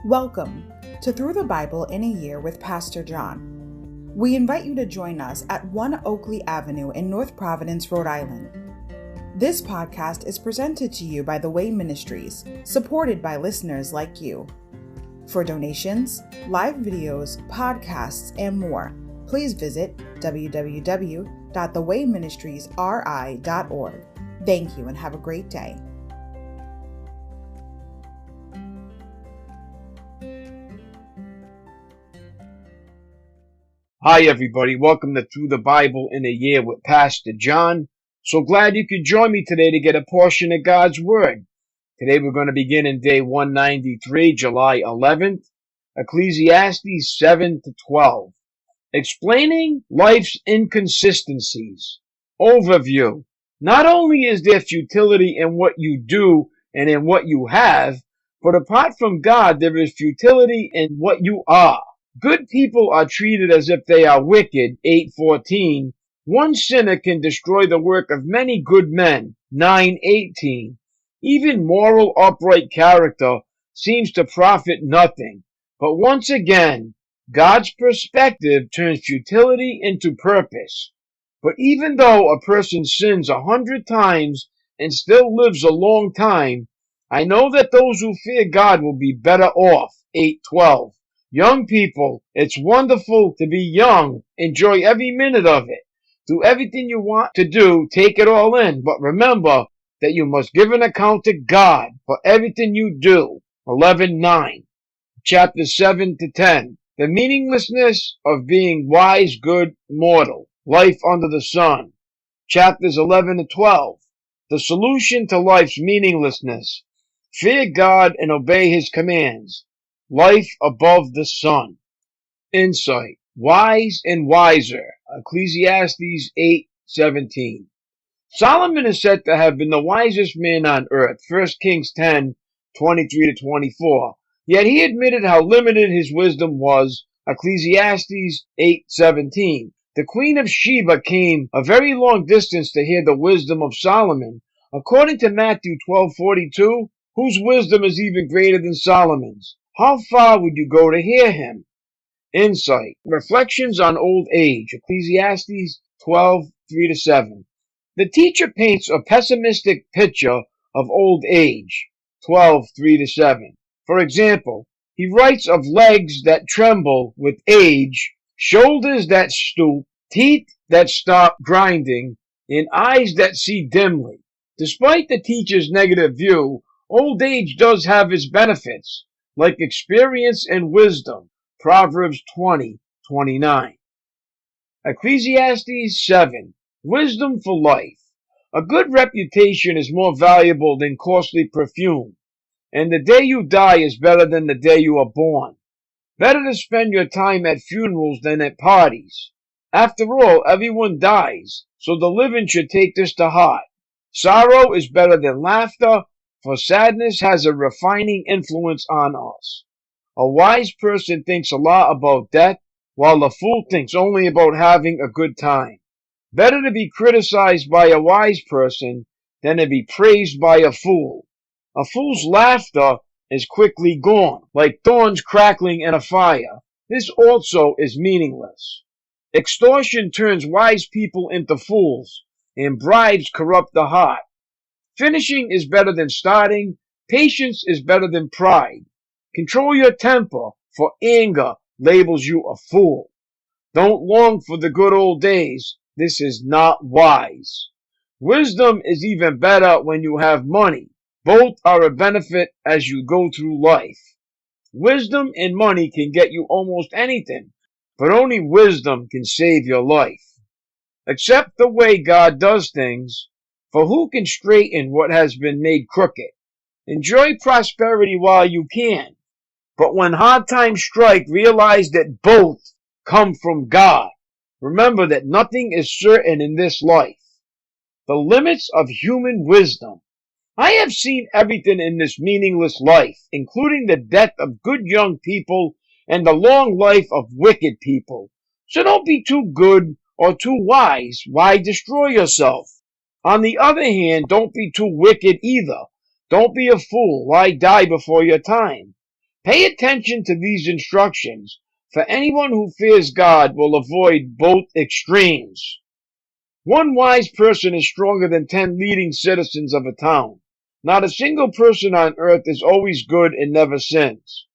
Welcome to Through the Bible in a Year with Pastor John. We invite you to join us at 1 Oakleigh Avenue in North Providence, Rhode Island. This podcast is presented to you by The Way Ministries, supported by listeners like you. For donations, live videos, podcasts, and more, please visit www.thewayministriesri.org. Thank you and have a great day. Hi everybody, welcome to Through the Bible in a Year with Pastor John. So glad you could join me today to get a portion of God's Word. Today we're going to begin in day 193, July 11th, Ecclesiastes 7 to 12. Explaining life's inconsistencies. Overview. Not only is there futility in what you do and in what you have, but apart from God, there is futility in what you are. Good people are treated as if they are wicked, 8:14. One sinner can destroy the work of many good men, 9:18. Even moral, upright character seems to profit nothing. But once again, God's perspective turns futility into purpose. But even though a person sins 100 times and still lives a long time, I know that those who fear God will be better off, 8:12. Young people, it's wonderful to be young. Enjoy every minute of it. Do everything you want to do, take it all in. But remember that you must give an account to God for everything you do. 11:9. Chapter 7 to 10. The meaninglessness of being wise, good, mortal. Life under the sun. Chapters 11 to 12. The solution to life's meaninglessness. Fear God and obey His commands. Life above the sun. Insight. Wise and wiser. Ecclesiastes 8:17. Solomon is said to have been the wisest man on earth. 1 Kings 10:23 to 24. Yet he admitted how limited his wisdom was. Ecclesiastes 8:17. The Queen of Sheba came a very long distance to hear the wisdom of Solomon. According to Matthew 12:42, whose wisdom is even greater than Solomon's? How far would you go to hear him? Insight. Reflections on old age. Ecclesiastes 12:3 to 7. The teacher paints a pessimistic picture of old age. 12:3 to 7. For example, he writes of legs that tremble with age, shoulders that stoop, teeth that stop grinding, and eyes that see dimly. Despite the teacher's negative view, old age does have its benefits, like experience and wisdom. Proverbs 20:29. Ecclesiastes 7. Wisdom for life. A good reputation is more valuable than costly perfume, and the day you die is better than the day you are born. Better to spend your time at funerals than at parties. After all, everyone dies, so the living should take this to heart. Sorrow is better than laughter, for sadness has a refining influence on us. A wise person thinks a lot about death, while a fool thinks only about having a good time. Better to be criticized by a wise person than to be praised by a fool. A fool's laughter is quickly gone, like thorns crackling in a fire. This also is meaningless. Extortion turns wise people into fools, and bribes corrupt the heart. Finishing is better than starting. Patience is better than pride. Control your temper, for anger labels you a fool. Don't long for the good old days. This is not wise. Wisdom is even better when you have money. Both are a benefit as you go through life. Wisdom and money can get you almost anything, but only wisdom can save your life. Accept the way God does things, for who can straighten what has been made crooked? Enjoy prosperity while you can, but when hard times strike, realize that both come from God. Remember that nothing is certain in this life. The limits of human wisdom. I have seen everything in this meaningless life, including the death of good young people and the long life of wicked people. So don't be too good or too wise. Why destroy yourself? On the other hand, don't be too wicked either. Don't be a fool. Why die before your time? Pay attention to these instructions, for anyone who fears God will avoid both extremes. One wise person is stronger than 10 leading citizens of a town. Not a single person on earth is always good and never sins.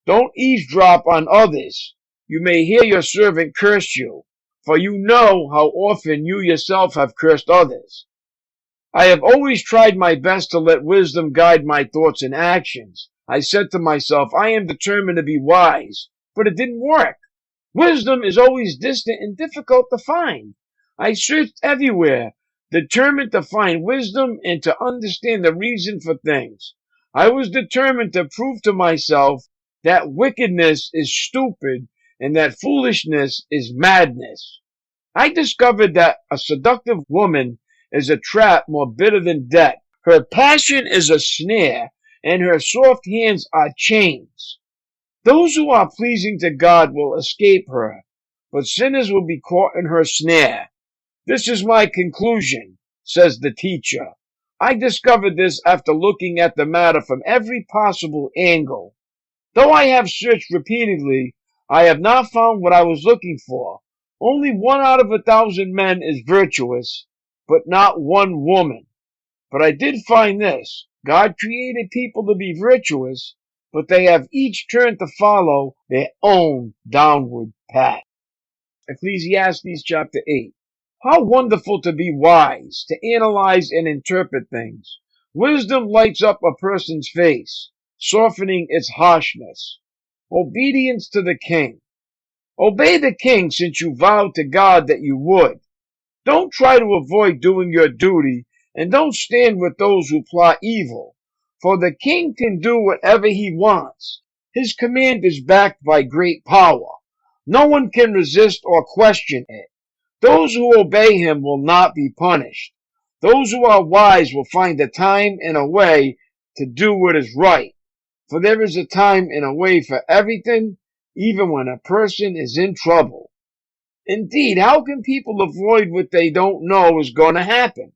Don't eavesdrop on others. You may hear your servant curse you, for you know how often you yourself have cursed others. I have always tried my best to let wisdom guide my thoughts and actions. I said to myself, I am determined to be wise, but it didn't work. Wisdom is always distant and difficult to find. I searched everywhere, determined to find wisdom and to understand the reason for things. I was determined to prove to myself that wickedness is stupid and that foolishness is madness. I discovered that a seductive woman is a trap more bitter than death. Her passion is a snare, and her soft hands are chains. Those who are pleasing to God will escape her, but sinners will be caught in her snare. This is my conclusion, says the teacher. I discovered this after looking at the matter from every possible angle. Though I have searched repeatedly, I have not found what I was looking for. Only 1 out of 1,000 men is virtuous, but not one woman. But I did find this. God created people to be virtuous, but they have each turned to follow their own downward path. Ecclesiastes chapter 8. How wonderful to be wise, to analyze and interpret things. Wisdom lights up a person's face, softening its harshness. Obedience to the king. Obey the king since you vowed to God that you would. Don't try to avoid doing your duty, and don't stand with those who plot evil, for the king can do whatever he wants. His command is backed by great power. No one can resist or question it. Those who obey him will not be punished. Those who are wise will find a time and a way to do what is right. For there is a time and a way for everything, even when a person is in trouble. Indeed, how can people avoid what they don't know is going to happen?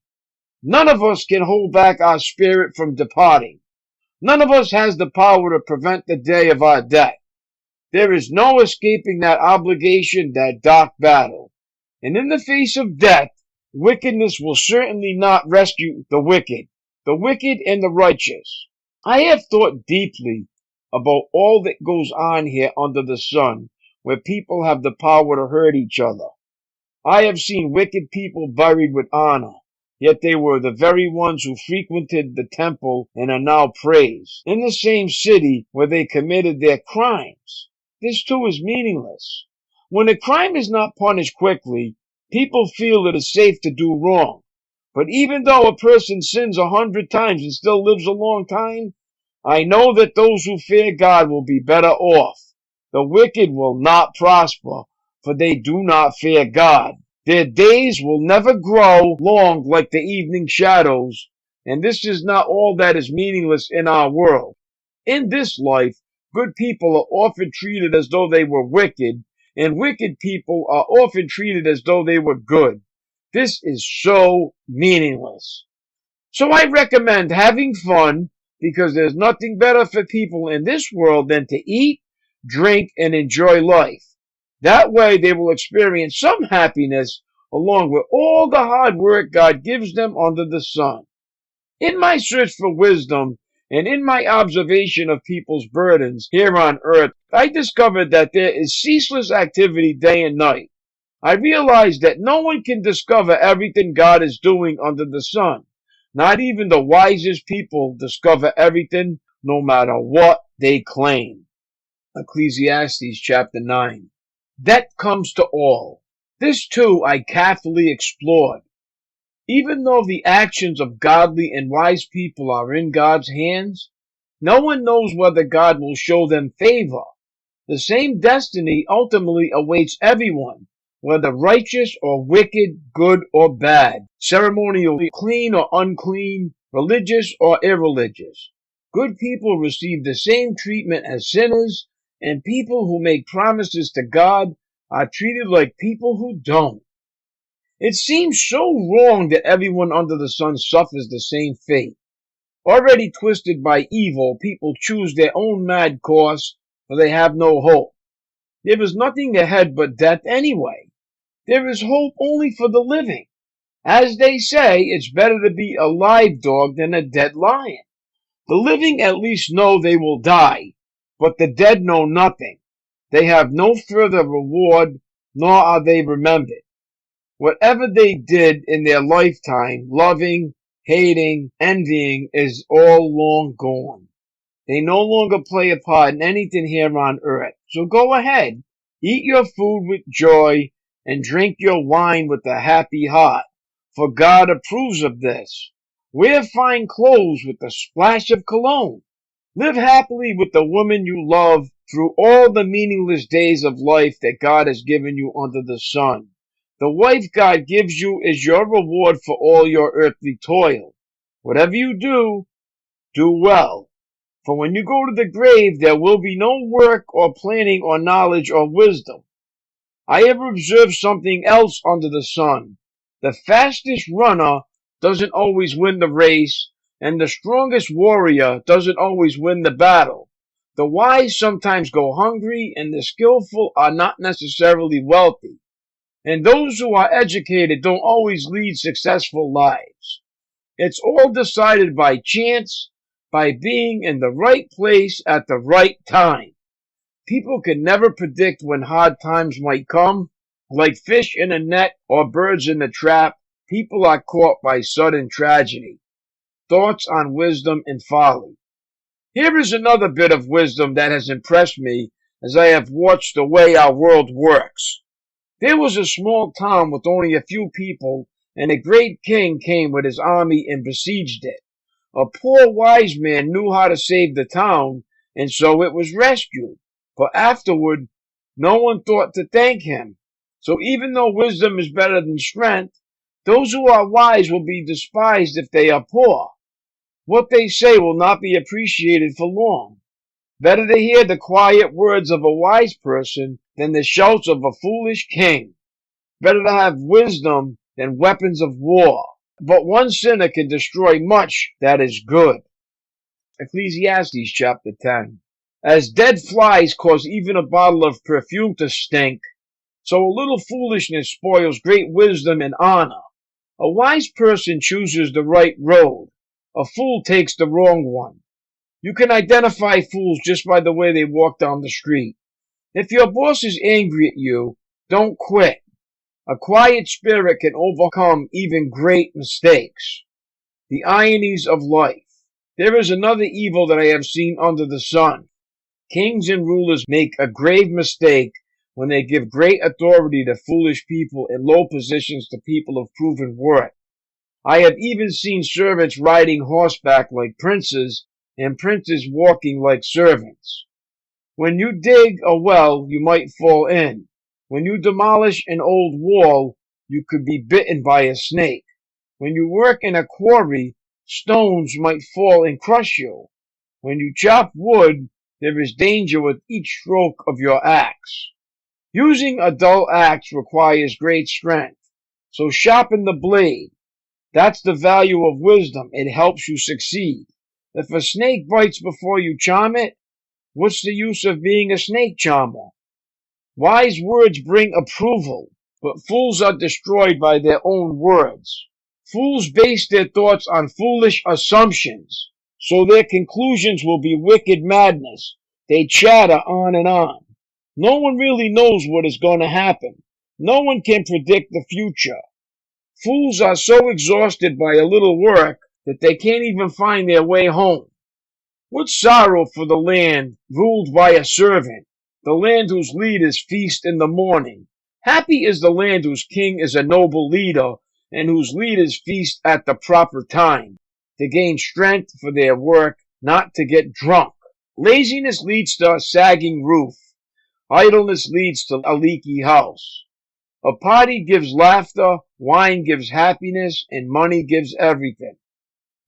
None of us can hold back our spirit from departing. None of us has the power to prevent the day of our death. There is no escaping that obligation, that dark battle. And in the face of death, wickedness will certainly not rescue the wicked and the righteous. I have thought deeply about all that goes on here under the sun, where people have the power to hurt each other. I have seen wicked people buried with honor, yet they were the very ones who frequented the temple and are now praised, in the same city where they committed their crimes. This too is meaningless. When a crime is not punished quickly, people feel it is safe to do wrong. But even though a person sins 100 times and still lives a long time, I know that those who fear God will be better off. The wicked will not prosper, for they do not fear God. Their days will never grow long like the evening shadows, and this is not all that is meaningless in our world. In this life, good people are often treated as though they were wicked, and wicked people are often treated as though they were good. This is so meaningless. So I recommend having fun, because there's nothing better for people in this world than to eat, drink, and enjoy life. That way they will experience some happiness along with all the hard work God gives them under the sun. In my search for wisdom and in my observation of people's burdens here on earth, I discovered that there is ceaseless activity day and night. I realized that no one can discover everything God is doing under the sun. Not even the wisest people discover everything, no matter what they claim. Ecclesiastes chapter 9. Debt comes to all. This too I carefully explored. Even though the actions of godly and wise people are in God's hands, no one knows whether God will show them favor. The same destiny ultimately awaits everyone, whether righteous or wicked, good or bad, ceremonially clean or unclean, religious or irreligious. Good people receive the same treatment as sinners, and people who make promises to God are treated like people who don't. It seems so wrong that everyone under the sun suffers the same fate. Already twisted by evil, people choose their own mad course, for they have no hope. There is nothing ahead but death anyway. There is hope only for the living. As they say, it's better to be a live dog than a dead lion. The living at least know they will die, but the dead know nothing. They have no further reward, nor are they remembered. Whatever they did in their lifetime, loving, hating, envying, is all long gone. They no longer play a part in anything here on earth. So go ahead, eat your food with joy, and drink your wine with a happy heart, for God approves of this. Wear fine clothes with a splash of cologne. Live happily with the woman you love through all the meaningless days of life that God has given you under the sun. The wife God gives you is your reward for all your earthly toil. Whatever you do, do well. For when you go to the grave, there will be no work or planning or knowledge or wisdom. I have observed something else under the sun. The fastest runner doesn't always win the race, and the strongest warrior doesn't always win the battle. The wise sometimes go hungry, and the skillful are not necessarily wealthy. And those who are educated don't always lead successful lives. It's all decided by chance, by being in the right place at the right time. People can never predict when hard times might come. Like fish in a net or birds in a trap, people are caught by sudden tragedy. Thoughts on wisdom and folly. Here is another bit of wisdom that has impressed me as I have watched the way our world works. There was a small town with only a few people, and a great king came with his army and besieged it. A poor wise man knew how to save the town, and so it was rescued. But afterward, no one thought to thank him. So even though wisdom is better than strength, those who are wise will be despised if they are poor. What they say will not be appreciated for long. Better to hear the quiet words of a wise person than the shouts of a foolish king. Better to have wisdom than weapons of war. But one sinner can destroy much that is good. Ecclesiastes chapter 10. As dead flies cause even a bottle of perfume to stink, so a little foolishness spoils great wisdom and honor. A wise person chooses the right road. A fool takes the wrong one. You can identify fools just by the way they walk down the street. If your boss is angry at you, don't quit. A quiet spirit can overcome even great mistakes. The ironies of life. There is another evil that I have seen under the sun. Kings and rulers make a grave mistake when they give great authority to foolish people and low positions to people of proven worth. I have even seen servants riding horseback like princes and princes walking like servants. When you dig a well, you might fall in. When you demolish an old wall, you could be bitten by a snake. When you work in a quarry, stones might fall and crush you. When you chop wood, there is danger with each stroke of your axe. Using a dull axe requires great strength, so sharpen the blade. That's the value of wisdom. It helps you succeed. If a snake bites before you charm it, what's the use of being a snake charmer? Wise words bring approval, but fools are destroyed by their own words. Fools base their thoughts on foolish assumptions, so their conclusions will be wicked madness. They chatter on and on. No one really knows what is going to happen. No one can predict the future. Fools are so exhausted by a little work that they can't even find their way home. What sorrow for the land ruled by a servant, the land whose leaders feast in the morning. Happy is the land whose king is a noble leader, and whose leaders feast at the proper time, to gain strength for their work, not to get drunk. Laziness leads to a sagging roof. Idleness leads to a leaky house. A party gives laughter, wine gives happiness, and money gives everything.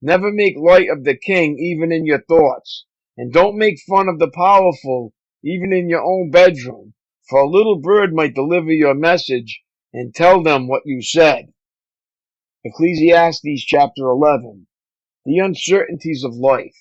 Never make light of the king even in your thoughts, and don't make fun of the powerful even in your own bedroom, for a little bird might deliver your message and tell them what you said. Ecclesiastes chapter 11. the uncertainties of life.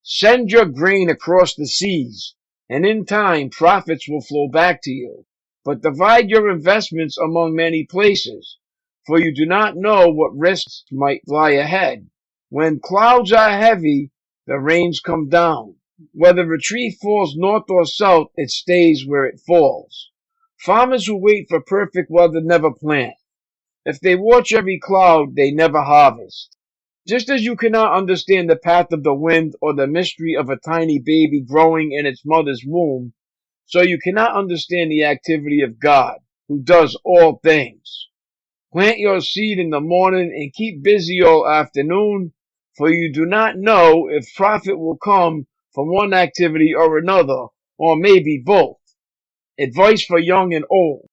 Send your grain across the seas, and in time profits will flow back to you. But divide your investments among many places, for you do not know what risks might lie ahead. When clouds are heavy, the rains come down. Whether a tree falls north or south, it stays where it falls. Farmers who wait for perfect weather never plant. If they watch every cloud, they never harvest. Just as you cannot understand the path of the wind or the mystery of a tiny baby growing in its mother's womb, so you cannot understand the activity of God, who does all things. Plant your seed in the morning and keep busy all afternoon, for you do not know if profit will come from one activity or another, or maybe both. Advice for young and old.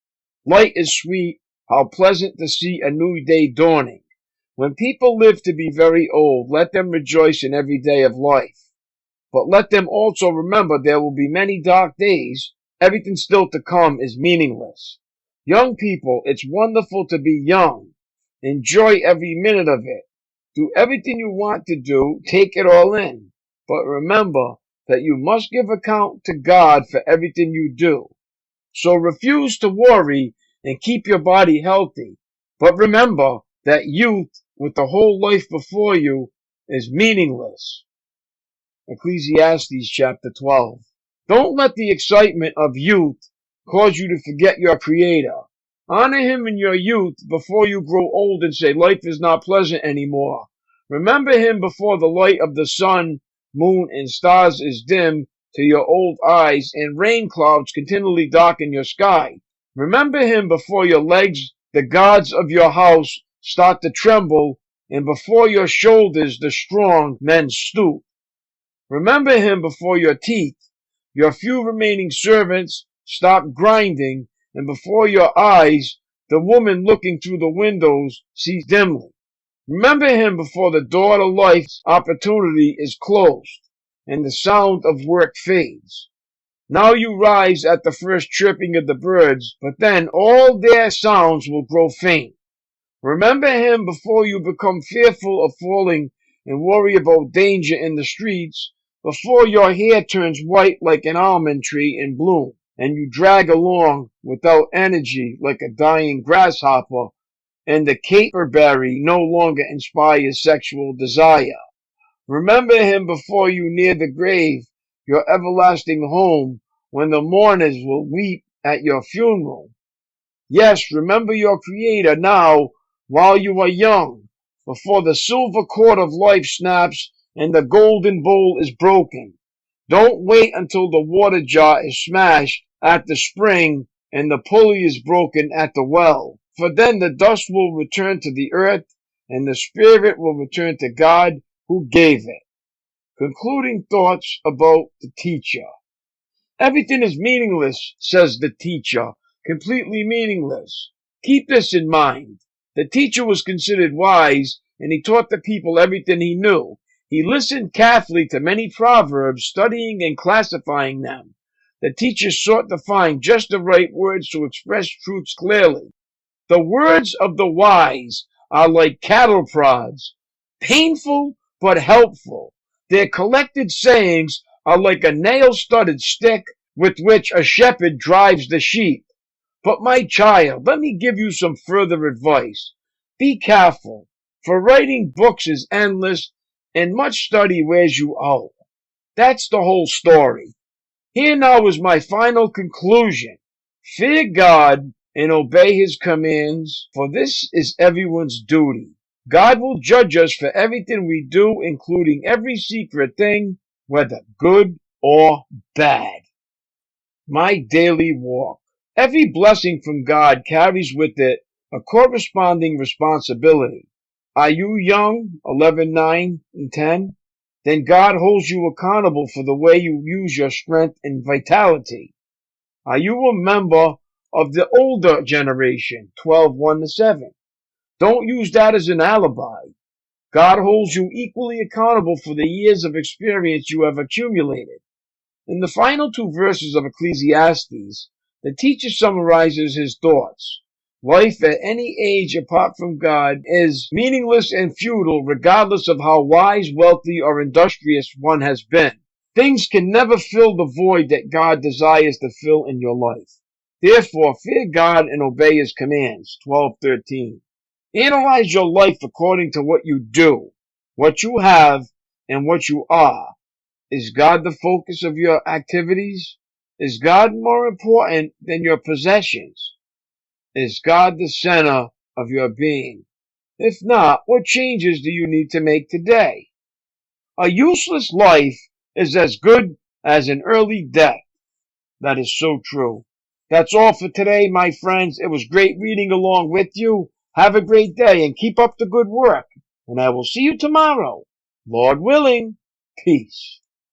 Light is sweet, how pleasant to see a new day dawning. When people live to be very old, let them rejoice in every day of life. But let them also remember there will be many dark days. Everything still to come is meaningless. Young people, it's wonderful to be young. Enjoy every minute of it. Do everything you want to do, take it all in. But remember that you must give account to God for everything you do. So refuse to worry and keep your body healthy. But remember that youth with the whole life before you is meaningless. Ecclesiastes chapter 12. Don't let the excitement of youth cause you to forget your Creator. Honor Him in your youth before you grow old and say life is not pleasant anymore. Remember Him before the light of the sun, moon, and stars is dim to your old eyes and rain clouds continually darken your sky. Remember Him before your legs, the gods of your house, start to tremble, and before your shoulders the strong men stoop. Remember Him before your teeth, your few remaining servants, stop grinding, and before your eyes the woman looking through the windows sees dimly. Remember Him before the door to life's opportunity is closed, and the sound of work fades. Now you rise at the first chirping of the birds, but then all their sounds will grow faint. Remember Him before you become fearful of falling and worry about danger in the streets, before your hair turns white like an almond tree in bloom, and you drag along without energy like a dying grasshopper, and the caperberry no longer inspires sexual desire. Remember Him before you near the grave, your everlasting home, when the mourners will weep at your funeral. Yes, remember your Creator now while you are young, before the silver cord of life snaps and the golden bowl is broken. Don't wait until the water jar is smashed at the spring and the pulley is broken at the well, for then the dust will return to the earth and the spirit will return to God who gave it. Concluding thoughts about the teacher. Everything is meaningless, says the teacher, completely meaningless. Keep this in mind. The teacher was considered wise, and he taught the people everything he knew. He listened carefully to many proverbs, studying and classifying them. The teacher sought to find just the right words to express truths clearly. The words of the wise are like cattle prods, painful but helpful. Their collected sayings are like a nail-studded stick with which a shepherd drives the sheep. But my child, let me give you some further advice. Be careful, for writing books is endless, and much study wears you out. That's the whole story. Here now is my final conclusion. Fear God and obey His commands, for this is everyone's duty. God will judge us for everything we do, including every secret thing, whether good or bad. My daily walk. Every blessing from God carries with it a corresponding responsibility. Are you young, 11, 9, and 10? Then God holds you accountable for the way you use your strength and vitality. Are you a member of the older generation, 12, 1 to 7? Don't use that as an alibi. God holds you equally accountable for the years of experience you have accumulated. In the final two verses of Ecclesiastes, the teacher summarizes his thoughts. Life at any age apart from God is meaningless and futile regardless of how wise, wealthy, or industrious one has been. Things can never fill the void that God desires to fill in your life. Therefore, fear God and obey His commands. 12:13. Analyze your life according to what you do, what you have, and what you are. Is God the focus of your activities? Is God more important than your possessions? Is God the center of your being? If not, what changes do you need to make today? A useless life is as good as an early death. That is so true. That's all for today, my friends. It was great reading along with you. Have a great day and keep up the good work. And I will see you tomorrow. Lord willing, peace.